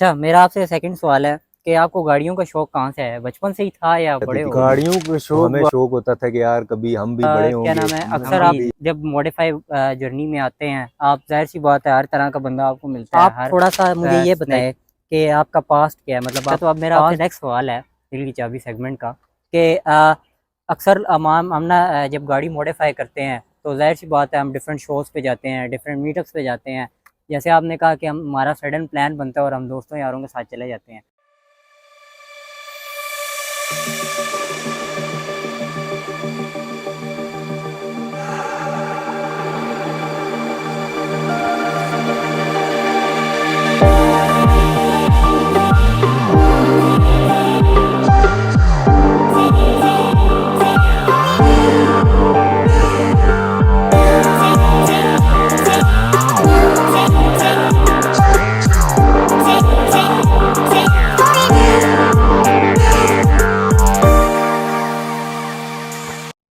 अच्छा, मेरा आपसे सेकंड सवाल है कि आपको गाड़ियों का शौक कहाँ से है? बचपन से ही था या बड़े हो गए? गाड़ियों का शौक हमें शौक होता था कि यार कभी हम भी बड़े क्या होंगे। नाम है, हम अक्सर आप भी जब मॉडिफाई जर्नी में आते हैं, आप जाहिर सी बात है हर तरह का बंदा आपको मिलता है। आप थोड़ा सा मुझे ये बताएं कि आपका पास्ट क्या है, मतलब तो अब मेरा आपसे नेक्स्ट सवाल है दिल की चाबी सेगमेंट का कि अक्सर हम ना जब गाड़ी मॉडिफाई करते हैं तो जाहिर सी बात है हम डिफरेंट शोज़ पे जाते हैं, डिफरेंट मीटअप्स पे जाते हैं। जैसे आपने कहा कि हमारा सडन प्लान बनता है और हम दोस्तों यारों के साथ चले जाते हैं।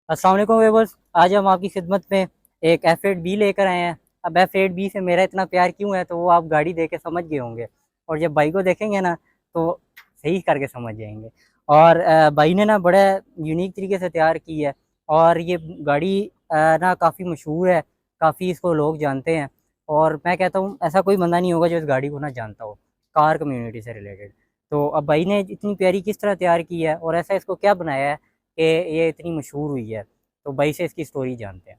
अस्सलाम वालेकुम व्यूअर्स, आज हम आपकी खिदमत में एक F8B लेकर आए हैं। अब F8B से मेरा इतना प्यार क्यों है तो वो आप गाड़ी देख के समझ गए होंगे, और जब भाई को देखेंगे ना तो सही करके समझ जाएंगे। और भाई ने ना बड़ा यूनिक तरीके से तैयार की है, और ये गाड़ी ना काफ़ी मशहूर है, काफ़ी इसको लोग जानते हैं। और मैं कहता हूँ ऐसा कोई बंदा नहीं होगा जो इस गाड़ी को ना जानता हो, कार कम्युनिटी से रिलेटेड। तो अब भाई ने इतनी प्यारी किस तरह तैयार की है और ऐसा इसको क्या बनाया है कि ये इतनी मशहूर हुई है, तो भाई से इसकी स्टोरी जानते हैं।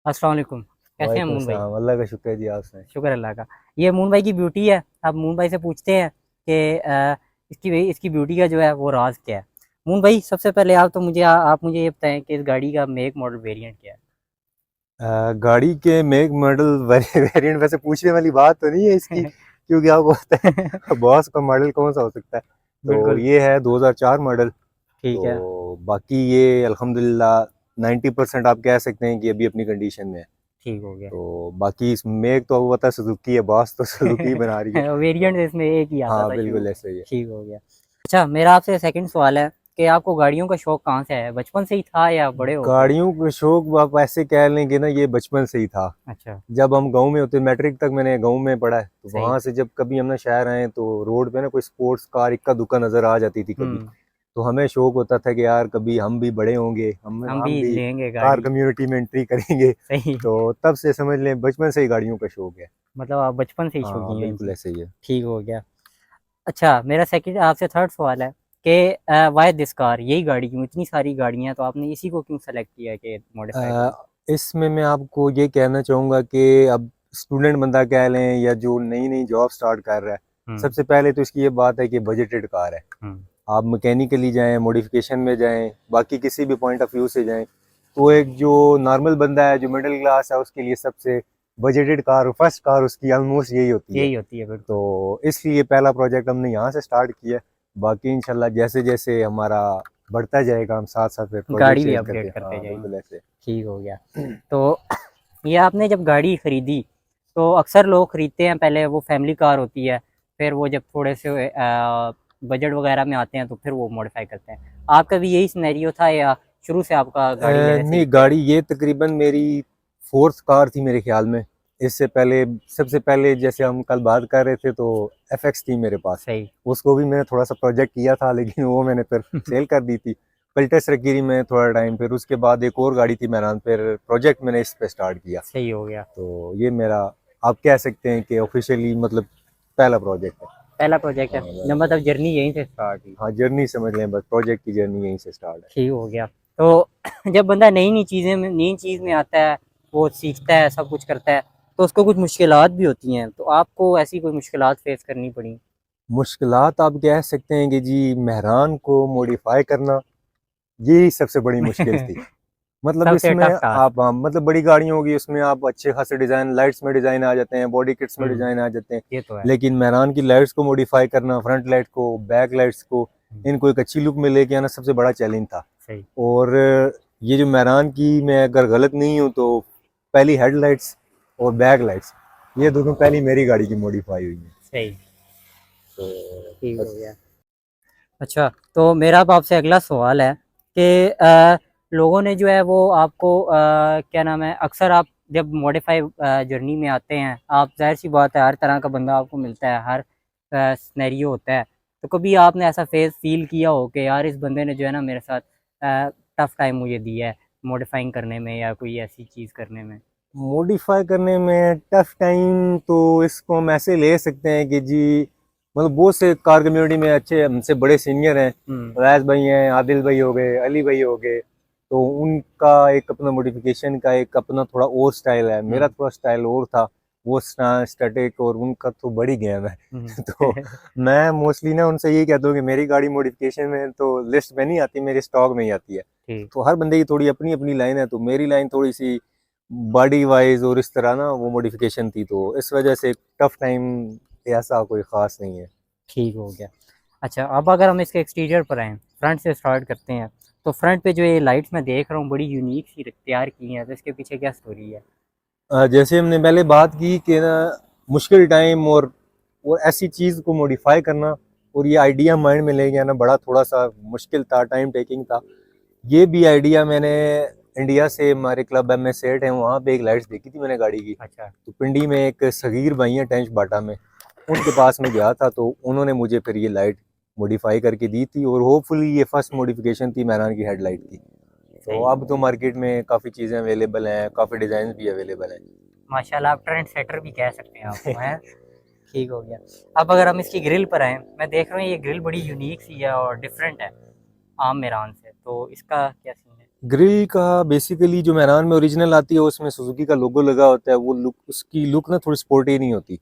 अस्सलाम वालेकुम, कैसे हैं वालेकुम मून भाई? सलाम। अल्लाह का शुक्र है जी आपसे। शुक्र अल्लाह का। ये मून भाई की ब्यूटी है। अब मून भाई से पूछते हैं कि इसकी ब्यूटी का जो है वो राज क्या है। मून भाई, सबसे पहले आप मुझे ये बताएं कि इस गाड़ी का मेक मॉडल वेरिएंट क्या है? गाड़ी के मेक मॉडल वेरिएंट वैसे पूछने वाली बात तो नहीं है इसकी, क्योंकि आपको पता है बॉस का मॉडल कौन सा हो सकता है। तो बिल्कुल। ये है 2004 मॉडल। ठीक है। तो बाकी ये अल्हम्दुलिल्लाह 90% आप कह सकते हैं कि अभी अपनी कंडीशन में है। ठीक हो गया। तो बाकी इस मेक तो आपको पता है सुजुकी है, बॉस तो सुजुकी बना रही है। वेरिएंट इसमें एक ही आता हाँ था शुरू बिल्कुल में। ऐसे ही है। ठीक हो गया। अच्छा, मेरा आपसे सेकंड सवाल है कि आपको गाड़ियों का शौक कहाँ से है? बचपन से ही था या बड़े हो गए? गाड़ियों का शौक आप ऐसे कह लें कि ना ये बचपन से ही था। अच्छा। जब हम गांव में होते, मैट्रिक तक मैंने गांव में पढ़ा है, तो सही। वहां से जब कभी हम ना शहर आए तो रोड पे ना कोई स्पोर्ट्स कार इक्का दुक्का नजर आ जाती थी कभी। हम्म। तो हमें शौक होता था कि यार कभी हम भी बड़े होंगे, हम हम भी हम भी लेंगे कार गाड़ी। कम्युनिटी में एंट्री करेंगे। सही। तो तब से समझ लें बचपन से ही गाड़ियों का शौक है। मतलब आप बचपन से ही हाँ शौकीन हैं इन बिल्कुल चीज़। ऐसे ही है। ठीक हो गया। अच्छा, मेरा सेकंड आपसे थर्ड सवाल है कि वाई दिस कार, यही गाड़ी क्यों? इतनी सारी गाड़ियां हैं तो आपने इसी को क्यों सेलेक्ट किया कि मॉडिफाई करूं? इसमें मैं आपको ये कहना चाहूँगा कि अब स्टूडेंट बंदा कह लें या जो नई नई जॉब स्टार्ट कर रहा है, हम्म। सबसे पहले तो इसकी ये बात है कि बजटेड कार है। हम्म। आप मैकेनिकली जाएं, मॉडिफिकेशन में जाएं, बाकी किसी भी पॉइंट ऑफ व्यू से जाएं, तो एक जो नॉर्मल बंदा है जो मिडिल क्लास है उसके लिए सबसे बजटेड कार, फर्स्ट कार उसकी ऑलमोस्ट यही होती है। यही होती है बिल्कुल। तो इसलिए पहला प्रोजेक्ट हमने यहाँ से स्टार्ट किया। बाकी इंशाल्लाह जैसे जैसे हमारा बढ़ता जाएगा हम साथ साथ फिर प्रोजेक्ट गाड़ी भी चेंज करते अपग्रेड हैं। करते हाँ जाएंगे। बिल्कुल ऐसे। ठीक हो गया। तो ये आपने जब गाड़ी खरीदी तो अक्सर लोग खरीदते हैं, पहले वो फैमिली कार होती है, फिर वो जब थोड़े से बजट वगैरह में आते हैं तो फिर वो मॉडिफाई करते हैं। आपका भी यही सिनेरियो था या शुरू से आपका गाड़ी लेने से ही नहीं, प्यार? गाड़ी ये तकरीबन मेरी फोर्थ कार थी मेरे ख्याल में। इससे पहले सबसे पहले जैसे हम कल बात कर रहे थे तो FX थी मेरे पास। सही। उसको भी मैंने थोड़ा सा प्रोजेक्ट किया था लेकिन वो मैंने फिर सेल कर दी थी। पल्टस रखी रही मैं थोड़ा टाइम, फिर उसके बाद एक और गाड़ी थी मैरान, फिर प्रोजेक्ट मैंने इस पे स्टार्ट किया। सही हो गया। तो ये मेरा आप कह सकते हैं कि ऑफिशियली मतलब पहला प्रोजेक्ट है। पहला प्रोजेक्ट है हाँ, जब मतलब जर्नी यहीं से स्टार्ट हुई। हाँ जर्नी समझ लें, बस प्रोजेक्ट की जर्नी यहीं से स्टार्ट है। ठीक हो गया। तो जब बंदा नई चीज़ में आता है, वो सीखता है, सब कुछ करता है, तो उसको कुछ मुश्किलात भी होती हैं, तो आपको ऐसी कोई मुश्किलात फेस करनी पड़ी? मुश्किलात आप कह सकते हैं कि जी मेहरान को मॉडिफाई करना यही सबसे बड़ी मुश्किल थी। मतलब सबसे इसमें टफ टास्क। आप मतलब बड़ी गाड़ियाँ होगी उसमें आप अच्छे खासे डिज़ाइन, लाइट्स में डिज़ाइन आ जाते हैं, बॉडी किट्स में हम्म। डिज़ाइन आ जाते हैं। ये तो है। लेकिन मेहरान की लाइट्स को मॉडिफाई करना, फ्रंट लाइट को, बैक लाइट्स को, इनको एक अच्छी लुक में लेके आना सबसे बड़ा चैलेंज था। सही। और ये जो मेहरान की, मैं अगर गलत नहीं हूँ तो पहली हेडलाइट्स और बैक लाइट्स, ये दोनों पहली मेरी गाड़ी की मॉडिफाई हुई है। सही। तो ठीक हो बस। गया। अच्छा, तो मेरा अब आपसे अगला सवाल है कि लोगों ने जो है वो आपको क्या नाम है, अक्सर आप जब मॉडिफाई जर्नी में आते हैं, आप जाहिर सी बात है हर तरह का बंदा आपको मिलता है, हर सिनेरियो होता है, तो कभी आपने ऐसा फेस फील किया हो कि यार इस बंदे ने जो है ना मेरे साथ टफ टाइम मुझे दिया है मॉडिफाइंग करने में या कोई ऐसी चीज़ करने में? मॉडिफाई करने में टफ टाइम तो इसको हम ऐसे ले सकते हैं कि जी मतलब बहुत से कार कम्युनिटी में अच्छे हमसे बड़े सीनियर हैं, फैज़ भाई हैं, आदिल भाई हो गए, अली भाई हो गए, तो उनका एक अपना मॉडिफिकेशन का एक अपना थोड़ा और स्टाइल है। मेरा थोड़ा स्टाइल और था, वो स्टैटिक, और उनका तो बढ़ ही गया मैं तो मैं मोस्टली ना उनसे यही कहता हूँ कि मेरी गाड़ी मॉडिफिकेशन में तो लिस्ट में नहीं आती, मेरे स्टॉक में ही आती है। ठीक। तो हर बंदे की थोड़ी अपनी अपनी लाइन है, तो मेरी लाइन थोड़ी सी बॉडी वाइज और इस तरह ना वो मॉडिफिकेशन थी, तो इस वजह से टफ टाइम ऐसा कोई ख़ास नहीं है। ठीक हो गया। अच्छा, अब अगर हम इसके एक्सटीरियर पर आएँ, फ्रंट से स्टार्ट करते हैं, तो फ्रंट पे जो ये लाइट्स मैं देख रहा हूँ बड़ी यूनिक सी तैयार की हैं, तो इसके पीछे क्या स्टोरी है? जैसे हमने पहले बात की कि ना मुश्किल टाइम और ऐसी चीज़ को मॉडिफाई करना और ये आइडिया माइंड में ले आना बड़ा थोड़ा सा मुश्किल था, टाइम टेकिंग था। ये भी आइडिया मैंने इंडिया से हमारे क्लब एम एस सेट है, वहाँ पे एक लाइट्स देखी थी मैंने गाड़ी की। अच्छा। तो पिंडी में एक सगीर भाई हैं टेंच बाटा में, उनके पास में गया था, तो उन्होंने मुझे फिर ये लाइट मॉडिफाई करके दी थी, और होपफुली ये फर्स्ट मॉडिफिकेशन थी मैरान की हेडलाइट की। तो अब तो मार्केट में काफ़ी चीज़ें अवेलेबल हैं, काफ़ी डिज़ाइन भी अवेलेबल हैं। माशाल्लाह, आप ट्रेंड सेटर भी कह सकते हैं आपको, हैं? ठीक हो गया। अब अगर हम इसकी ग्रिल पर आएँ, मैं देख रहा हूँ ये ग्रिल बड़ी यूनिक सी है और डिफरेंट है आम मेरान से, तो इसका क्या सीन है? ग्रिल का बेसिकली जो मैरान में ओरिजिनल आती है उसमें सुजुकी का लोगो लगा होता है, वो लुक उसकी लुक ना थोड़ी स्पोर्टी नहीं होती।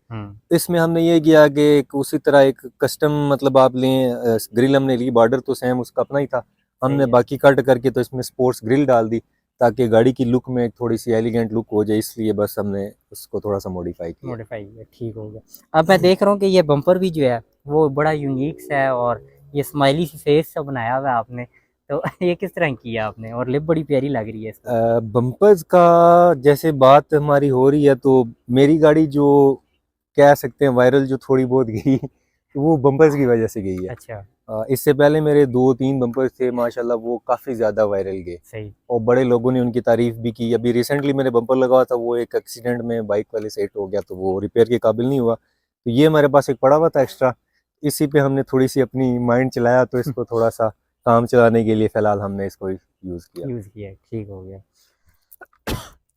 इसमें हमने ये किया कि उसी तरह एक कस्टम मतलब आप लें ग्रिल हमने ली, बॉर्डर तो सेम उसका अपना ही था, हमने बाकी कट करके तो इसमें स्पोर्ट्स ग्रिल डाल दी ताकि गाड़ी की लुक में थोड़ी सी एलिगेंट लुक हो जाए, इसलिए बस हमने उसको थोड़ा सा मॉडिफाई किया। मॉडिफाई किया, ठीक हो गया। अब मैं देख रहा हूँ कि ये बम्पर भी जो है वो बड़ा यूनिक सा है और ये स्माइली सी फेस सा बनाया हुआ है आपने, तो ये किस तरह किया आपने? और लिप बड़ी प्यारी लग रही है इसको। बम्पर्स का जैसे बात हमारी हो रही है, तो मेरी गाड़ी जो कह सकते हैं वायरल जो थोड़ी बहुत गई तो वो बम्पर्स की वजह से गई है। अच्छा। इससे पहले मेरे 2-3 बम्पर्स थे माशाल्लाह, वो काफ़ी ज़्यादा वायरल गए सही। और बड़े लोगों ने उनकी तारीफ भी की। अभी रिसेंटली मैंने बम्पर लगाया था, वो एक एक्सीडेंट में बाइक वाले से हिट हो गया, तो वो रिपेयर के काबिल नहीं हुआ, तो ये हमारे पास एक पड़ा हुआ था एक्स्ट्रा, इसी पे हमने थोड़ी सी अपनी माइंड चलाया, तो इसको थोड़ा सा काम चलाने के लिए फ़िलहाल हमने इसको यूज़ किया। ठीक हो गया।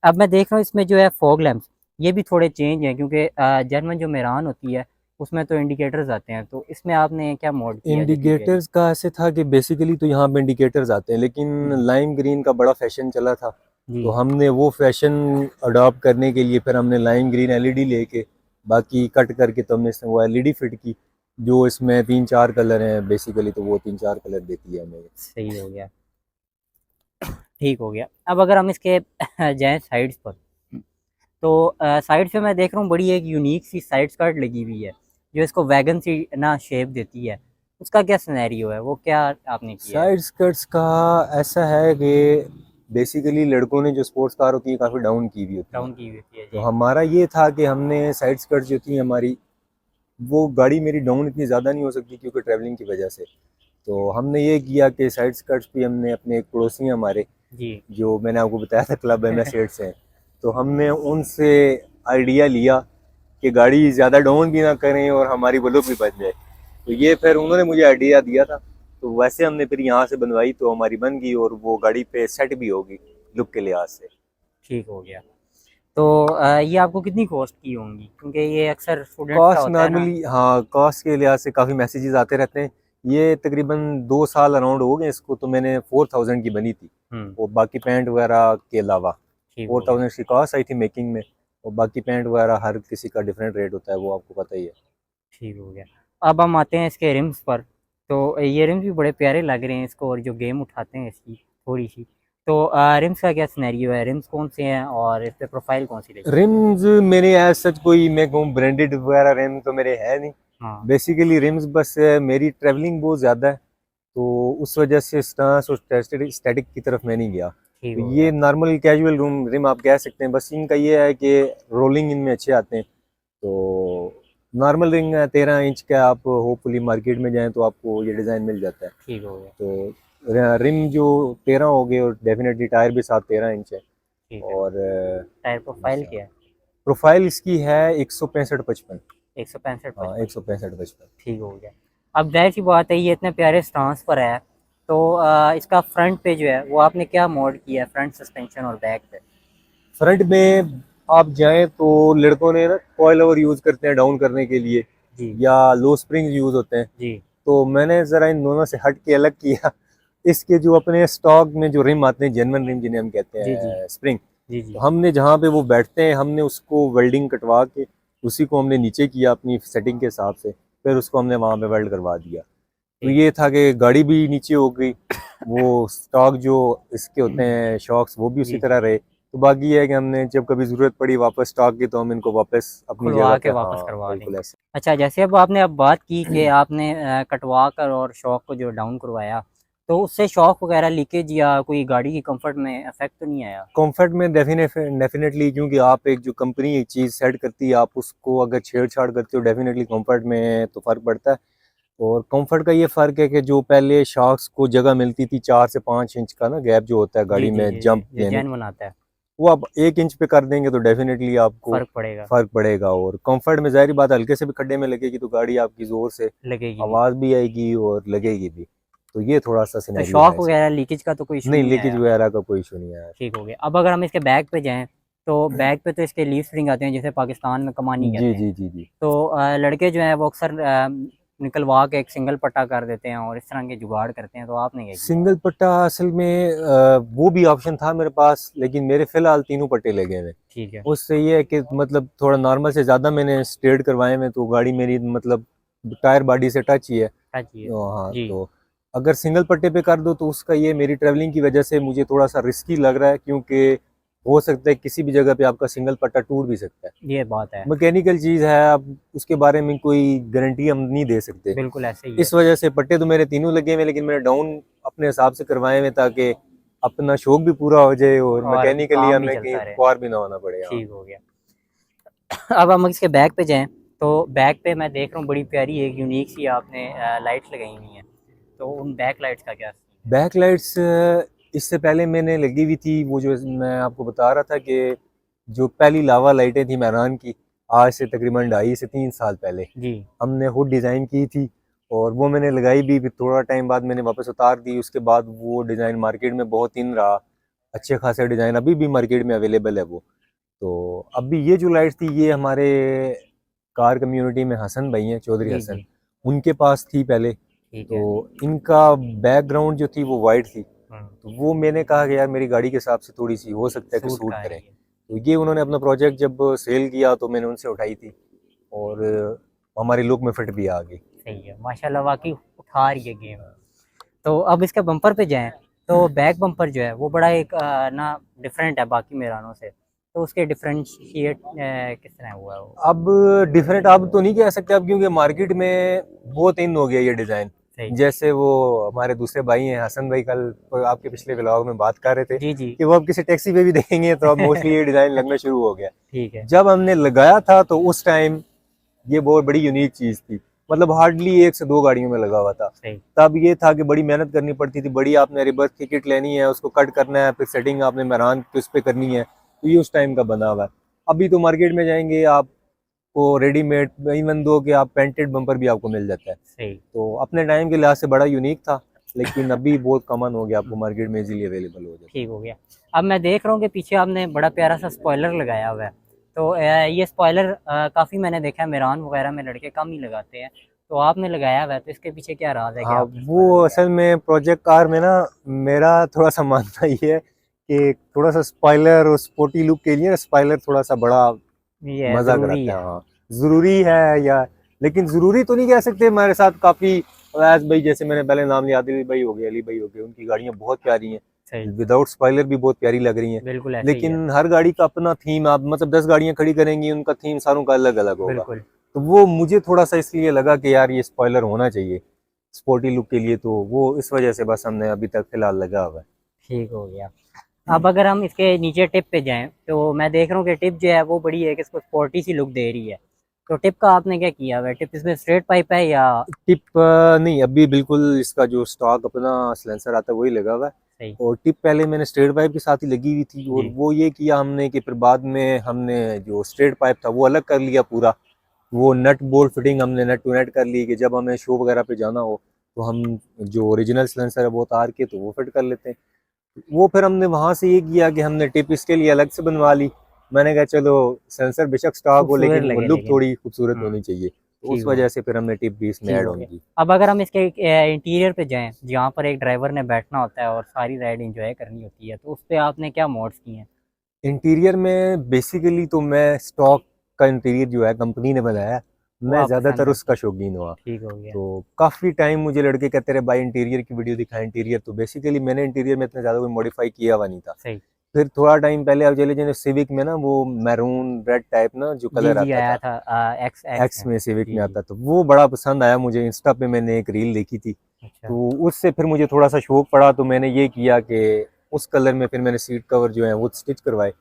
अब मैं देख रहा हूँ इसमें जो है फॉग लैंप्स ये भी थोड़े चेंज हैं, क्योंकि जर्मन जो मेरान होती है उसमें तो इंडिकेटर्स आते हैं, तो इसमें आपने क्या मोड किया जो चीज़ है? इंडिकेटर्स का ऐसे था कि बेसिकली तो यहाँ पे इंडिकेटर्स आते हैं, लेकिन लाइम ग्रीन का बड़ा फैशन चला था, जी। तो हमने वो फैशन अडॉप्ट करने के लिए फिर हमने लाइम ग्रीन एलईडी लेके बाकी कट करके तो हमने इसमें वो एलईडी फिट की, जो इसमें 3-4 कलर हैं बेसिकली, तो वो 3-4 कलर देती है हमें। सही हो गया, ठीक हो गया। अब अगर हम इसके जाएँ साइड्स पर, तो साइड से मैं देख रहा हूँ बड़ी एक यूनिक सी साइड स्कर्ट लगी हुई है जो इसको वैगन सी ना शेप देती है, उसका क्या सिनेरियो है, वो क्या आपने किया है? साइड स्कर्ट्स का ऐसा है कि बेसिकली लड़कों ने जो स्पोर्ट्स कार होती है काफ़ी डाउन की हुई होती है, डाउन की हुई होती है तो जी। हमारा ये था कि हमने साइड स्कर्ट्स जो थी हमारी, वो गाड़ी मेरी डाउन इतनी ज़्यादा नहीं हो सकती क्योंकि ट्रैवलिंग की वजह से, तो हमने ये किया कि साइड स्कर्ट्स भी हमने अपने एक पड़ोसी हैं हमारे, जी। जो मैंने आपको बताया था क्लब एम एस से, तो हमने उनसे आइडिया लिया कि गाड़ी ज़्यादा डाउन भी ना करें और हमारी बलूक भी बच जाए, तो ये फिर उन्होंने मुझे आइडिया दिया था, तो वैसे हमने फिर यहाँ से बनवाई तो हमारी बन गई और वो गाड़ी पे सेट भी होगी लुक के लिहाज से। ठीक हो गया। तो ये आपको कितनी कॉस्ट की होंगी, क्योंकि ये अक्सर स्टूडेंट्स का कॉस्ट होता है ना? नॉर्मली, हाँ कॉस्ट के लिहाज से काफ़ी मैसेजेस आते रहते हैं, ये तकरीबन 2 साल अराउंड हो गए इसको, तो मैंने 4000 की बनी थी, और बाकी पेंट वगैरह के अलावा ठीक हो 4000 की कॉस्ट आई थी मेकिंग में, और बाकी पेंट वगैरह हर किसी का डिफरेंट रेट होता है, वो आपको पता ही है। ठीक हो गया। अब हम आते हैं इसके रिम्स पर, तो ये रिम्स भी बड़े प्यारे लग रहे हैं इसको, और जो गेम उठाते हैं इसकी थोड़ी सी, तो रिम्स का क्या सिनेरियो है, रिम्स कौन से हैं और इस पे प्रोफाइल कौन सी लगी? रिम्स मेरे एज सच कोई मैं कहूँ ब्रांडेड वगैरह रिम तो मेरे है नहीं, हाँ। बेसिकली रिम्स बस मेरी ट्रैवलिंग बहुत ज़्यादा है, तो उस वजह से स्टांस और स्टैटिक की तरफ मैं नहीं गया, ठीक तो हो ये गया। नॉर्मल कैजुअल रूम रिम आप कह सकते हैं, बस इनका ये है कि रोलिंग इनमें अच्छे आते हैं, तो नॉर्मल रिंग है 13 इंच का, आप होपफुली मार्केट में जाएं तो आपको ये डिज़ाइन मिल जाता है, ठीक हो गया। तो रिम जो 13 हो गए, और डेफिनेटली टायर भी साथ 13 इंच है, ठीक है। और टायर प्रोफाइल क्या है? प्रोफाइल इसकी है 165/55। 165 हाँ 165-55। ठीक हो गया। अब जाहिर सी बात है ये इतने प्यारे स्टांस पर है, तो इसका फ्रंट पे जो है वो आपने क्या मोड किया है, फ्रंट सस्पेंशन और बैक पे? फ्रंट में आप जाएं तो लड़कों ने ना कॉइल ओवर यूज करते हैं डाउन करने के लिए, जी या लो स्प्रिंग यूज होते हैं। जी तो मैंने जरा इन दोनों से हट के अलग किया। इसके जो अपने स्टॉक में जो रिम आते हैं, जेनवन रिम जिन्हें हम कहते जी जी हैं स्प्रिंग, जी तो जी हमने जहाँ पे वो बैठते हैं हमने उसको वेल्डिंग कटवा के उसी को हमने नीचे किया अपनी सेटिंग के हिसाब से, फिर उसको हमने वहाँ पे वेल्ड करवा दिया। तो ठीक ये था कि गाड़ी भी नीचे हो गई, वो स्टॉक जो इसके होते हैं शॉक्स वो भी उसी जी तरह रहे। तो बाकी ये है कि हमने जब कभी ज़रूरत पड़ी वापस स्टॉक की तो हम इनको वापस अपनी जगह खुलवा के पे, वापस हाँ करवा बिल्कुल देंगे। ऐसे। अच्छा, जैसे अब आपने बात की कि आपने कटवा कर और शॉक को जो डाउन करवाया, तो उससे शॉक वगैरह लीकेज या कोई गाड़ी की कंफर्ट में इफेक्ट तो नहीं आया? कंफर्ट में डेफिनेटली, क्योंकि आप एक जो कंपनी एक चीज़ सेट करती है आप उसको अगर छेड़छाड़ करते हो डेफिनेटली कंफर्ट में तो फ़र्क पड़ता है। और कंफर्ट का ये फ़र्क है कि जो पहले शॉक्स को जगह मिलती थी 4 से 5 इंच का ना गैप जो होता है जी गाड़ी जी में जी जी, जंप जो लेने, जैन बनाता है, वो आप 1 इंच पे कर देंगे तो डेफिनेटली आपको फर्क पड़ेगा, फ़र्क पड़ेगा। और कंफर्ट में ज़ाहिर बात है हल्के से भी खड्डे में लगेगी तो गाड़ी आपकी ज़ोर से लगेगी नहीं। आवाज़ भी आएगी और लगेगी भी। तो ये थोड़ा सा तो सिनेरियो है शॉक इसका। वगैरह लीकेज का तो कोई इशू नहीं, नहीं लीकेज आया? वगैरह का कोई इशू नहीं आया। ठीक हो गया। अब अगर हम इसके बैक पे जाएँ, तो बैक पे तो इसके लीफ स्प्रिंग आते हैं जिसे पाकिस्तान में कमानी जी कहते हैं। जी जी जी। तो लड़के जो हैं वो अक्सर निकलवा के एक सिंगल पट्टा कर देते हैं और इस तरह के जुगाड़ करते हैं, तो आपने क्या किया? सिंगल पट्टा असल में वो भी ऑप्शन था मेरे पास, लेकिन मेरे फिलहाल तीनों पट्टे लगे हुए। ठीक है। उससे ये है कि मतलब थोड़ा नॉर्मल से ज़्यादा मैंने स्ट्रेट करवाए हुए, तो गाड़ी मेरी मतलब टायर बॉडी से टच ही है। चाहिए। तो हाँ, जी। तो अगर सिंगल पट्टे पे कर दो तो उसका ये मेरी ट्रैवलिंग की वजह से मुझे थोड़ा सा रिस्की लग रहा है, क्योंकि हो सकता है किसी भी जगह पे आपका सिंगल पट्टा टूट भी सकता है। ये बात है। मैकेनिकल चीज़ है, अब उसके बारे में कोई गारंटी हम नहीं दे सकते। बिल्कुल ऐसे ही है। इस वजह से पट्टे तो मेरे तीनों लगे हुए, लेकिन मैंने डाउन अपने हिसाब से करवाए हुए ताकि अपना शौक भी पूरा हो जाए और और मैकेनिकली काम भी हमें कहीं चलता रहे। ख्वार भी ना होना पड़े। हाँ ठीक हो गया। अब हम इसके बैक पे जाएँ, तो बैक पे मैं देख रहा हूँ बड़ी प्यारी एक यूनिक सी आपने लाइट्स लगाई हुई हैं। तो उन बैक लाइट्स का क्या सीन है? बैक लाइट्स इससे पहले मैंने लगी हुई थी, वो जो मैं आपको बता रहा था कि जो पहली लावा लाइटें थी मैरान की, आज से तकरीबन 2.5 से 3 साल पहले जी। हमने हुड डिज़ाइन की थी और वो मैंने लगाई भी, फिर थोड़ा टाइम बाद मैंने वापस उतार दी। उसके बाद वो डिज़ाइन मार्केट में बहुत इन रहा, अच्छे खासे डिज़ाइन अभी भी मार्केट में अवेलेबल है वो। तो अभी ये जो लाइट्स थी ये हमारे कार कम्युनिटी में हसन भाई हैं, चौधरी जी, हसन, जी। उनके पास थी पहले। ठीक तो है। इनका बैकग्राउंड जो थी वो वाइट थी, हुँ, तो वो मैंने कहा कि यार मेरी गाड़ी के हिसाब से थोड़ी सी हो सकता है कि सूट सूट का है करें। ये। तो ये उन्होंने अपना प्रोजेक्ट जब सेल किया तो मैंने उनसे उठाई थी और हमारी लुक में फिट भी आ गई। सही है, माशाल्लाह वाक़ई उठा रही है गेम। तो अब इसके बम्पर पे जाएँ, तो बैक बम्पर जो है वो बड़ा एक ना डिफरेंट है बाकी मेरानों से। तो उसके डिफरेंशिएट किस तरह हुआ है वो? अब डिफरेंट अब तो नहीं कह सकते अब, क्योंकि मार्केट में बहुत इन हो गया ये डिज़ाइन। सही। जैसे वो हमारे दूसरे भाई हैं हसन भाई, कल आपके पिछले व्लॉग में बात कर रहे थे जी, जी। कि वो अब किसी टैक्सी पे भी देखेंगे तो अब मोस्टली ये डिज़ाइन लगना शुरू हो गया। ठीक है। जब हमने लगाया था तो उस टाइम ये बहुत बड़ी यूनिक चीज़ थी, मतलब हार्डली 1 से 2 गाड़ियों में लगा हुआ था। सही। तब ये था कि बड़ी मेहनत करनी पड़ती थी, बड़ी आपने रिवर्स की किट लेनी है, उसको कट करना है, फिर सेटिंग आपने मेहरान पे उस पे करनी है, तो ये उस टाइम का बना हुआ है। अभी तो मार्केट में जाएंगे आपको रेडीमेड, इवन दो कि आप पेंटेड बम्पर भी आपको मिल जाता है। सही। तो अपने टाइम के लिहाज से बड़ा यूनिक था, लेकिन अभी बहुत कॉमन हो गया, आपको मार्केट में इजीली अवेलेबल हो जाता है। ठीक हो गया। अब मैं देख रहा हूँ कि पीछे आपने बड़ा प्यारा सा स्पॉइलर लगाया हुआ है। तो ये स्पॉइलर काफ़ी मैंने देखा है मेरान वगैरह में लड़के कम ही लगाते हैं। तो आपने लगाया हुआ है, तो इसके पीछे क्या राज है कि हाँ, आपने वो स्पॉइलर लगाया? असल में प्रोजेक्ट कार में ना मेरा थोड़ा सा मानना ये है कि थोड़ा सा स्पॉइलर और स्पोर्टी लुक के लिए स्पॉइलर थोड़ा सा बड़ा ये है, मजा ज़रूरी कराता है। है। हाँ ज़रूरी है, या लेकिन ज़रूरी तो नहीं कह सकते। हमारे साथ काफ़ी अवैस भाई, जैसे मैंने पहले नाम लिया, आदिल भाई हो गए, अली भाई हो गए, उनकी गाड़ियाँ बहुत प्यारी हैं, सही। विदाउट स्पॉइलर भी बहुत प्यारी लग रही हैं। बिल्कुल ऐसे ही है। लेकिन हर गाड़ी का अपना थीम, आप मतलब 10 गाड़ियाँ खड़ी करेंगी उनका थीम सारों का अलग अलग होगा। बिल्कुल। तो वो मुझे थोड़ा सा इसलिए लगा कि यार ये स्पॉइलर होना चाहिए स्पोर्टी लुक के लिए, तो वो इस वजह से बस हमने अभी तक फिलहाल लगा हुआ है। ठीक हो गया। अब अगर हम इसके नीचे टिप पे जाएँ, तो मैं देख रहा हूँ कि टिप जो है वो बड़ी एक इसको स्पोर्टी सी लुक दे रही है। तो टिप का आपने क्या किया हुआ है? टिप इसमें स्ट्रेट पाइप है या? टिप नहीं, अभी बिल्कुल इसका जो स्टॉक अपना सिलेंसर आता है वही लगा हुआ है। सही। और टिप पहले मैंने स्ट्रेट पाइप के साथ ही लगी हुई थी, और जी। वो ये किया हमने कि फिर बाद में हमने जो स्ट्रेट पाइप था वो अलग कर लिया पूरा, वो नट बोल्ट फिटिंग हमने नेट टू नेट कर ली कि जब हमें शो वगैरह पे जाना हो तो हम जो ओरिजिनल सिलेंसर है वो तार के तो वो फिट कर लेते हैं। वो फिर हमने वहां से ये किया कि हमने टिप इसके लिए अलग से बनवा ली। मैंने कहा चलो सेंसर बेशक स्टॉक हो खूबसूरत लेकिन वो लगे लुक लेकिन। थोड़ी खूबसूरत हम्म। होनी चाहिए, तो उस ठीक हो वजह गया। से फिर हमने टिप भी इसमें ठीक ऐड हो ऑन गया। की। अब अगर हम इसके इंटीरियर पे जाएं, जहाँ पर एक ड्राइवर ने बैठना होता है और सारी राइड एंजॉय करनी होती है, तो उस पे आपने क्या मोड्स किए हैं? इंटीरियर में बेसिकली तो मैं स्टॉक का इंटीरियर जो है कंपनी ने बनाया है, वो मैं आप पसंद ज़्यादातर करते उसका हैं? शौकीन हुआ। ठीक हो गया। तो काफ़ी टाइम मुझे लड़के कहते रहे भाई इंटीरियर की वीडियो दिखाएं इंटीरियर, तो बेसिकली मैंने इंटीरियर में इतना ज़्यादा कोई मॉडिफाई किया हुआ नहीं था। सही। फिर थोड़ा टाइम पहले आप चले जाए सिविक में ना वो मैरून रेड टाइप ना जो जी कलर जी, आता आया था, था एक्स एक्स एक्स में। में सिविक जी में जी। आता, तो वो बड़ा पसंद आया मुझे। इंस्टा पे मैंने एक रील देखी थी, अच्छा। तो उससे फिर मुझे थोड़ा सा शौक पड़ा, तो मैंने ये किया कि उस कलर में फिर मैंने सीट कवर जो है वो स्टिच करवाए,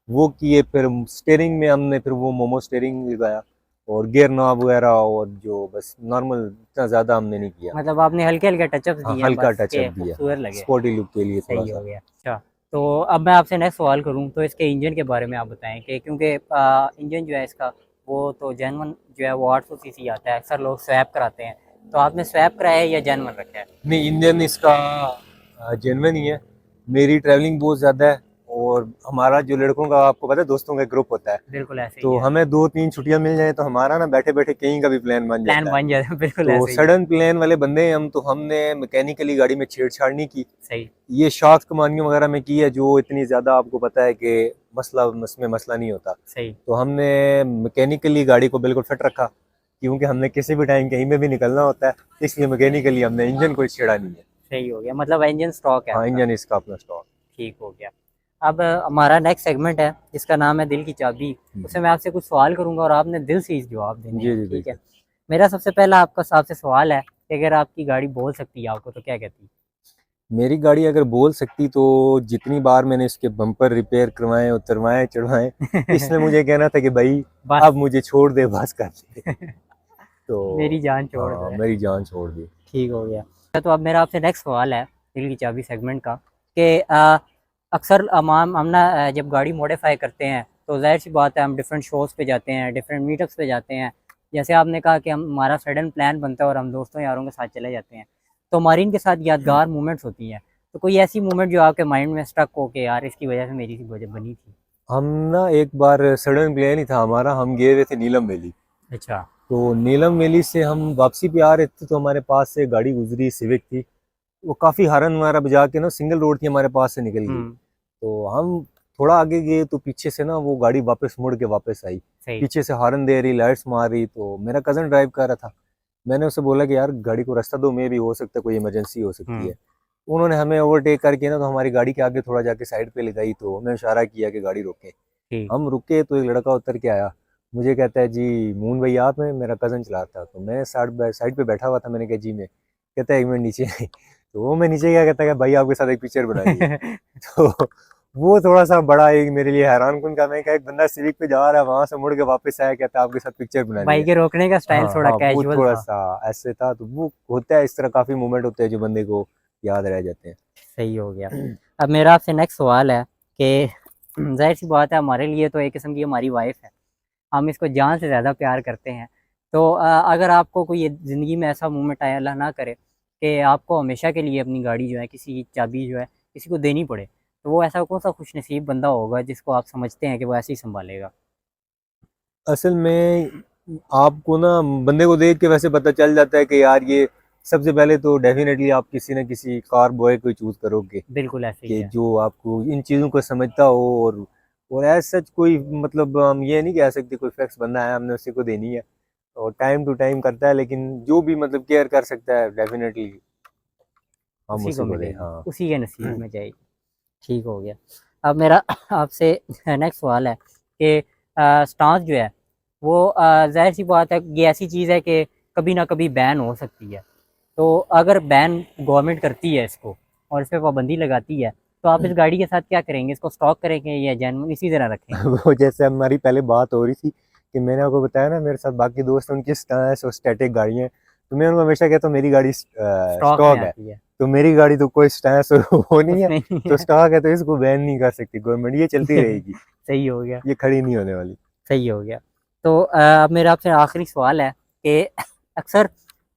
वो किए। फिर स्टेयरिंग में हमने फिर वो मोमो स्टेयरिंग लगाया और गियर नॉब वगैरह, और जो बस नॉर्मल, इतना ज़्यादा हमने नहीं किया। मतलब आपने हल्के हल्के टचअप्स हाँ दिए हैं हल्का बस टचअप के दिया, खूबसूरत लगे। स्पोर्टी लुक के लिए थोड़ा सही हो सा। गया। अच्छा, तो अब मैं आपसे नेक्स्ट सवाल करूं तो इसके इंजन के बारे में आप बताएं कि क्योंकि इंजन जो है इसका, वो तो जेनवन जो है वो 800 सीसी आता है, अक्सर लोग स्वैप कराते हैं, तो आपने स्वैप कराया है या जेनवन रखा है? नहीं, इंजन इसका जेन्युइन ही है। मेरी ट्रैवलिंग बहुत ज़्यादा है, और हमारा जो लड़कों का आपको पता है दोस्तों का ग्रुप होता है, बिल्कुल ऐसे ही तो है। हमें 2-3 छुट्टियां मिल जाए तो हमारा ना बैठे बैठे कहीं का भी प्लान बन प्लान जाता है। बन जाता है, बिल्कुल तो ऐसे ही है। सडन प्लान वाले बंदे हैं हम, तो हमने मैकेनिकली गाड़ी में छेड़छाड़ नहीं की। सही। ये शॉक्स कमानियों वगैरह में की है जो इतनी ज़्यादा आपको पता है कि मसला नहीं होता। सही। तो हमने मैकेनिकली गाड़ी को बिल्कुल फिट रखा, क्योंकि हमने किसी भी टाइम कहीं में भी निकलना होता है, इसलिए मैकेनिकली हमने इंजन को छेड़ा नहीं है। सही हो गया, मतलब इंजन स्टॉक है हाँ, आपका। इंजन इसका अपना स्टॉक। ठीक हो गया। अब हमारा नेक्स्ट सेगमेंट है जिसका नाम है दिल की चाबी। उसमें मैं आपसे कुछ सवाल करूंगा और आपने दिल से इस जवाब देने जी हैं, जी ठीक है? बिल्कुल। मेरा सबसे पहला आपसे सवाल है कि अगर आपकी गाड़ी बोल सकती है आपको, तो क्या कहती? मेरी गाड़ी अगर बोल सकती तो जितनी बार मैंने इसके बम्पर रिपेयर करवाए उतरवाए चढ़वाए, इसने मुझे कहना था कि भाई बस। अब मुझे छोड़ दे, बस कर दे। तो मेरी जान छोड़ हाँ, दो। मेरी जान छोड़ दी। ठीक हो गया। तो अब मेरा आपसे नेक्स्ट सवाल है दिल की चाबी सेगमेंट का कि अक्सर हम ना जब गाड़ी मॉडिफाई करते हैं तो जाहिर सी बात है हम डिफरेंट शोज़ पे जाते हैं, डिफरेंट मीटअप्स पे जाते हैं। जैसे आपने कहा कि हमारा सडन प्लान बनता है और हम दोस्तों यारों के साथ चले जाते हैं, तो हमारी इनके साथ यादगार मोमेंट्स होती हैं। तो कोई ऐसी मोमेंट जो आपके माइंड में स्टक हो कि यार इसकी वजह से मेरी वजह बनी थी? हम ना एक बार सडन प्लान ही था हमारा, हम गए हुए थे नीलम वैली। अच्छा। तो नीलम वैली से हम वापसी पे आ रहे थे, तो हमारे पास से गाड़ी गुजरी, सिविक थी। वो काफ़ी हॉर्न वगैरह बजा के ना, सिंगल रोड थी हमारे पास से निकल गई। हम्म। तो हम थोड़ा आगे गए तो पीछे से ना वो गाड़ी वापस मुड़ के वापस आई, सही। पीछे से हॉर्न दे रही, लाइट्स मार रही। तो मेरा कज़न ड्राइव कर रहा था, मैंने उससे बोला कि यार गाड़ी को रास्ता दो, मे भी हो सकता है कोई इमरजेंसी हो सकती है। हम्म। उन्होंने हमें ओवरटेक करके ना तो हमारी गाड़ी के आगे थोड़ा जाके साइड पे लगाई, तो हमें इशारा किया कि गाड़ी रोके। ठीक। हम रुके तो एक लड़का उतर के आया, मुझे कहता है जी मून भाई आप हैं? मेरा कज़न चलाता। तो मैं साइड पे बैठा हुआ था, मैंने कहा जी मैं। कहता है एक मिनट नीचे आए। तो वो मैं नीचे गया, कहता है कि भाई आपके साथ एक पिक्चर बनानी है। तो वो थोड़ा सा बड़ा एक मेरे लिए हैरान कुन का, मैं कहा एक बंदा सिविक पे जा रहा है वहां से मुड़ के वापस आया, कहता है आपके साथ पिक्चर बनानी भाई है। के रोकने का स्टाइल हाँ थोड़ा हाँ, वो कैजुअल थोड़ा था। सा ऐसे था। तो वो होता है, इस तरह काफी मोमेंट होते हैं जो बंदे को याद रह जाते हैं। सही हो गया। अब मेरा आपसे नेक्स्ट सवाल है कि जाहिर सी बात है हमारे लिए तो एक किस्म की हमारी वाइफ है, हम इसको जान से ज़्यादा प्यार करते हैं। तो अगर आपको कोई ज़िंदगी में ऐसा मोमेंट आया, अल्लाह ना करे, कि आपको हमेशा के लिए अपनी गाड़ी जो है, किसी की चाबी जो है किसी को देनी पड़े, तो वो ऐसा कौन सा खुशनसीब बंदा होगा जिसको आप समझते हैं कि वो ऐसे ही संभालेगा? असल में आपको ना बंदे को देख के वैसे पता चल जाता है कि यार ये, सबसे पहले तो डेफिनेटली आप किसी न किसी कार बॉय को चूज करोगे बिल्कुल ऐसे ही कि है। जो आपको इन चीज़ों को समझता हो। और एज सच कोई मतलब हम ये नहीं कह सकते कोई फिक्स बंदा है हमने उसी को देनी है, और टाइम टू टाइम करता है, लेकिन जो भी मतलब केयर कर सकता है डेफिनेटली हम उसी को उसी को दें। मिलेगी, हाँ। उसी के नसीब में जाएगी। ठीक हो गया। अब मेरा आपसे नेक्स्ट सवाल है कि स्टांस जो है वो ज़ाहिर सी बात है, ये ऐसी चीज़ है कि कभी ना कभी बैन हो सकती है। तो अगर बैन गवर्नमेंट करती है इसको और इस पे पाबंदी लगाती है, तो आप इस गाड़ी के साथ क्या करेंगे? इसको स्टॉक करेंगे या जेन्युइन इसी तरह रखेंगे? वो जैसे हमारी पहले बात हो रही थी कि मैंने आपको बताया ना मेरे साथ बाकी दोस्त हैं, उनकी स्टांस और स्टैटिक गाड़ियाँ हैं, तो मैं उनको हमेशा कहता हूँ मेरी गाड़ी स्टॉक में स्टॉक है। आती है। तो मेरी गाड़ी तो कोई स्टांस हो नहीं है, उसमें नहीं तो है। स्टॉक है, तो इसको बैन नहीं कर सकती गवर्नमेंट, ये चलती रहेगी, सही हो गया। ये खड़ी नहीं होने वाली। सही हो गया। तो अब मेरा आपसे आखिरी सवाल है कि अक्सर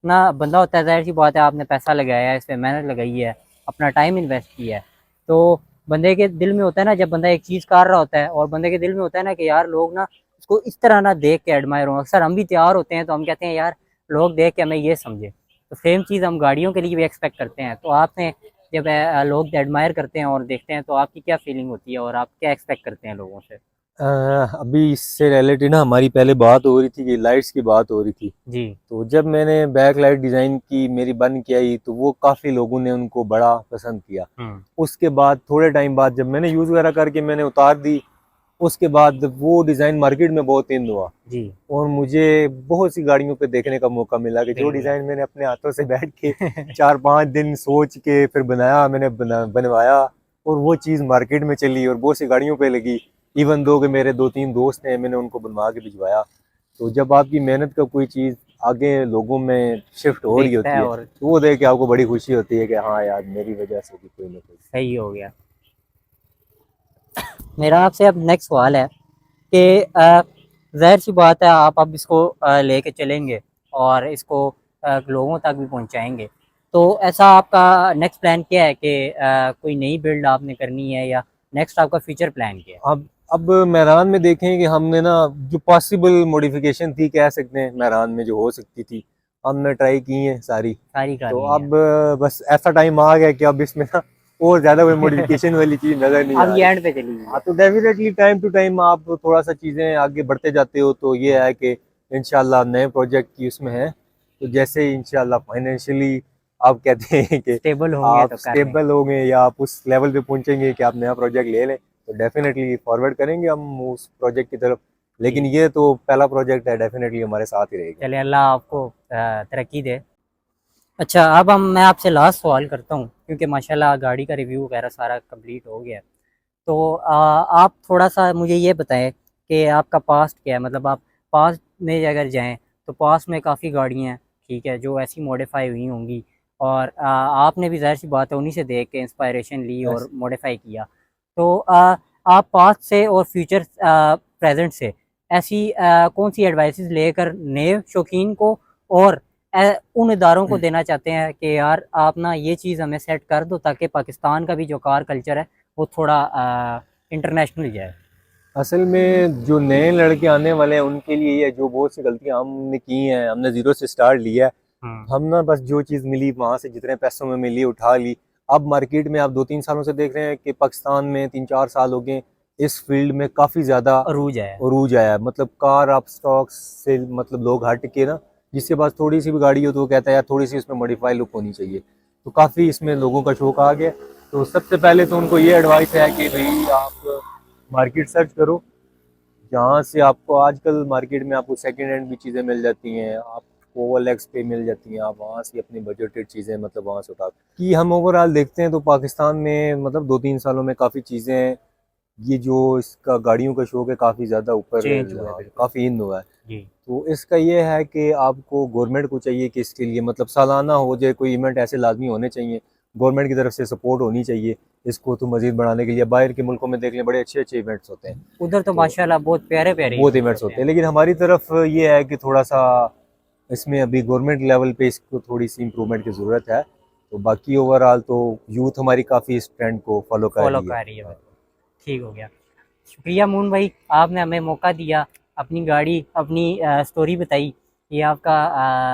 ना बंदा होता है, ज़ाहिर सी बात है, आपने पैसा लगाया है, इस पर मेहनत लगाई है, अपना टाइम इन्वेस्ट किया है, तो बंदे के दिल में होता है ना, जब बंदा एक चीज़ कर रहा होता है और बंदे के दिल में होता है ना कि यार लोग ना उसको इस तरह ना देख के एडमायर हों। अक्सर हम भी तैयार होते हैं तो हम कहते हैं यार लोग देख के हमें ये समझे। तो सेम चीज़ हम गाड़ियों के लिए भी एक्सपेक्ट करते हैं। तो आपने जब लोग एडमायर करते हैं और देखते हैं तो आपकी क्या फीलिंग होती है और आप क्या एक्सपेक्ट करते हैं लोगों से? अभी इससे रिलेटेड ना हमारी पहले बात हो रही थी कि लाइट्स की बात हो रही थी। जी। तो जब मैंने बैक लाइट डिज़ाइन की, मेरी बन के आई, तो वो काफ़ी लोगों ने उनको बड़ा पसंद किया। उसके बाद थोड़े टाइम बाद जब मैंने यूज़ वगैरह करके मैंने उतार दी, उसके बाद वो डिज़ाइन मार्केट में बहुत इन हुआ जी। और मुझे बहुत सी गाड़ियों पे देखने का मौका मिला कि जो बिल्कुल। डिज़ाइन मैंने अपने हाथों से बैठ के 4-5 दिन सोच के फिर बनाया, मैंने बनवाया और वो चीज़ मार्केट में चली और बहुत सी गाड़ियों पे लगी। इवन दो कि मेरे 2-3 दोस्त हैं, मैंने उनको बनवा के भिजवाया। तो जब आपकी मेहनत का कोई चीज़ आगे लोगों में शिफ्ट हो रही देखता होती है है, और तो वो देख के आपको बड़ी खुशी होती है कि हाँ यार, मेरी वजह से भी कोई ना कोई। सही हो गया। मेरा आपसे अब नेक्स्ट सवाल है कि ज़ाहिर सी बात है आप अब इसको लेके चलेंगे और इसको लोगों तक भी पहुंचाएंगे। तो ऐसा आपका नेक्स्ट प्लान क्या है कि कोई नई बिल्ड आपने करनी है या नेक्स्ट आपका फ्यूचर प्लान क्या है? अब मेहरान में देखें कि हमने ना जो पॉसिबल मॉडिफिकेशन थी, कह सकते हैं मेहरान में जो हो सकती थी, हमने ट्राई की हैं सारी। सारी कर तो ली है। अब बस ऐसा टाइम आ गया कि अब इसमें ना और ज़्यादा कोई मॉडिफिकेशन वाली चीज़ नज़र नहीं अब आ ये रही। एंड पे चली गई हाँ, है। तो डेफिनेटली टाइम टू टाइम आप थोड़ा सा चीज़ें आगे बढ़ते जाते हो, तो ये है कि इंशाल्लाह नए प्रोजेक्ट की उसमें है। तो जैसे इंशाल्लाह फाइनेंशियली आप कहते हैं कि स्टेबल होंगे आप तो कर लेंगे। स्टेबल होंगे या आप उस लेवल पे पहुंचेंगे कि आप नया प्रोजेक्ट ले लें, तो डेफिनेटली फॉरवर्ड करेंगे हम उस प्रोजेक्ट की तरफ। लेकिन जी। ये तो पहला प्रोजेक्ट है, डेफिनेटली हमारे साथ ही रहेगा। चले, अल्लाह आपको तरक्की दे। अच्छा, अब हम मैं आपसे लास्ट सवाल करता हूँ क्योंकि माशाल्लाह गाड़ी का रिव्यू वगैरह सारा कंप्लीट हो गया है। तो आप थोड़ा-सा मुझे ये बताएँ कि आपका पास्ट क्या है? मतलब आप पास्ट में अगर जाएँ, तो पास्ट में काफ़ी गाड़ियाँ हैं, ठीक है, जो ऐसी मॉडिफ़ाई हुई होंगी और आपने भी ज़ाहिर-सी बात है उन्हीं से देख के इंस्पायरेशन ली यस। और मॉडिफ़ाई किया। तो आप पास्ट से और फ्यूचर प्रेज़ेंट से ऐसी कौन-सी एडवाइसेज़ लेकर नए शौकीन को और उन इदारों को देना चाहते हैं कि यार आप ना ये चीज़ हमें सेट कर दो ताकि पाकिस्तान का भी जो कार कल्चर है वो थोड़ा इंटरनेशनल जाए? असल में जो नए लड़के आने वाले हैं उनके लिए ये जो बहुत सी गलतियां हमने की हैं, हमने ज़ीरो से स्टार्ट लिया है। हुँ। हम ना बस जो चीज़ मिली वहाँ से जितने पैसों में मिली उठा ली। अब मार्केट में आप 2-3 सालों से देख रहे हैं कि पाकिस्तान में 3-4 साल हो गए, इस फील्ड में काफ़ी ज़्यादा अरूज है। उरूज आया है। मतलब कार आप स्टॉक से मतलब लोग हट के ना, जिसके पास थोड़ी सी भी गाड़ी हो तो वो कहता है यार थोड़ी सी इसमें मॉडिफाई लुक होनी चाहिए। तो काफ़ी इसमें लोगों का शौक आ गया। तो सबसे पहले तो उनको ये एडवाइस है कि भाई आप मार्केट सर्च करो, जहाँ से आपको आजकल मार्केट में आपको सेकंड हैंड भी चीज़ें मिल जाती हैं, आपको OLX पे मिल जाती हैं, आप वहाँ से अपनी बजटेड चीज़ें मतलब वहाँ से उठा कि हम ओवरऑल देखते हैं तो पाकिस्तान में मतलब 2-3 सालों में काफ़ी चीज़ें, ये जो इसका गाड़ियों का शौक है काफ़ी ज़्यादा ऊपर, चेंज हुआ है बिल्कुल। काफ़ी इन हुआ है। जी। तो इसका ये है कि आपको गवर्नमेंट को चाहिए कि इसके लिए मतलब सालाना हो जाए कोई इवेंट, ऐसे लाजमी होने चाहिए, गवर्नमेंट की तरफ से सपोर्ट होनी चाहिए इसको तो मज़ीद बढ़ाने के लिए। बाहर के मुल्कों में देख लें बड़े अच्छे अच्छे इवेंट्स होते हैं, उधर तो तो माशाल्लाह बहुत प्यारे-प्यारे बहुत इवेंट्स इवेंट्स होते होते हैं। हैं। लेकिन हमारी तरफ ये है कि थोड़ा सा इसमें अभी गवर्नमेंट लेवल पे इसको थोड़ी सी इम्प्रूवमेंट की ज़रूरत है। तो बाकी ओवरऑल तो यूथ हमारी काफ़ी इस ट्रेंड को फॉलो कर फॉलो रही है। कर रही है बिल्कुल। ठीक हो गया। शुक्रिया मून भाई, आपने हमें मौका दिया, अपनी गाड़ी, अपनी स्टोरी बताई। ये आपका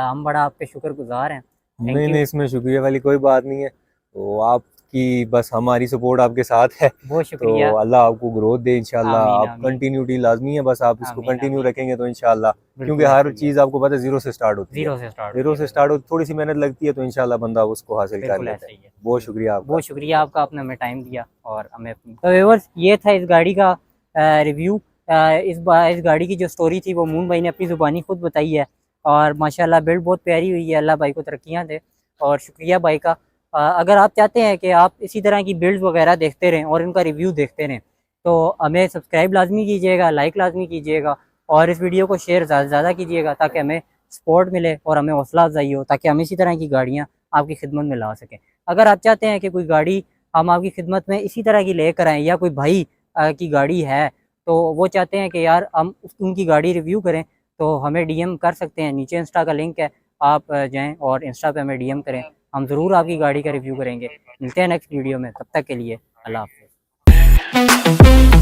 हम बड़ा आपके शुक्रगुज़ार हैं। थैंक नहीं यू। नहीं, इसमें शुक्रिया वाली कोई बात नहीं है। तो आपकी बस हमारी सपोर्ट आपके साथ है। बहुत तो शुक्रिया। अल्लाह आपको ग्रोथ दे इंशाल्लाह। आमीन, आप आमीन। कंटिन्यूटी लाजमी है, बस आप इसको आमीन, कंटिन्यू आमीन। रखेंगे तो इंशाल्लाह, क्योंकि बिल्कुल हर ऐसे ही है। चीज़ आपको पता है ज़ीरो से स्टार्ट होती है। ज़ीरो से स्टार्ट होती ज़ीरो है से बिल्कुल। स्टार्ट होती, थोड़ी सी मेहनत लगती है तो इंशाल्लाह बंदा उसको हासिल कर बिल्कुल लेता है। ऐसे ही है। बहुत शुक्रिया आपका। बहुत शुक्रिया आपका, आपने हमें टाइम दिया और हमें अपनी तो व्यूअर्स ये था इस गाड़ी का रिव्यू। इस गाड़ी की जो स्टोरी थी वो मून भाई ने अपनी ज़ुबानी खुद बताई है और माशाल्लाह बिल्ड बहुत प्यारी हुई है। अल्लाह भाई को तरक्कियाँ दे और शुक्रिया भाई का। अगर आप चाहते हैं कि आप इसी तरह की बिल्ड्स वगैरह देखते रहें और इनका रिव्यू देखते रहें तो हमें सब्सक्राइब लाजमी कीजिएगा, लाइक लाजमी कीजिएगा और इस वीडियो को शेयर ज़्यादा से ज़्यादा कीजिएगा ताकि हमें सपोर्ट मिले और हमें हौसला अफजाई हो ताकि हम इसी तरह की गाड़ियाँ आपकी खिदमत में ला सकें। अगर आप चाहते हैं कि कोई गाड़ी हम आपकी खिदमत में इसी तरह की लेकर आएँ या कोई भाई की गाड़ी है तो वो चाहते हैं कि यार हम उनकी गाड़ी रिव्यू करें, तो हमें डीएम कर सकते हैं, नीचे इंस्टा का लिंक है, आप जाएं और इंस्टा पे हमें डीएम करें, हम ज़रूर आपकी गाड़ी का रिव्यू करेंगे। मिलते हैं नेक्स्ट वीडियो में, तब तक के लिए अल्लाह हाफ़िज़।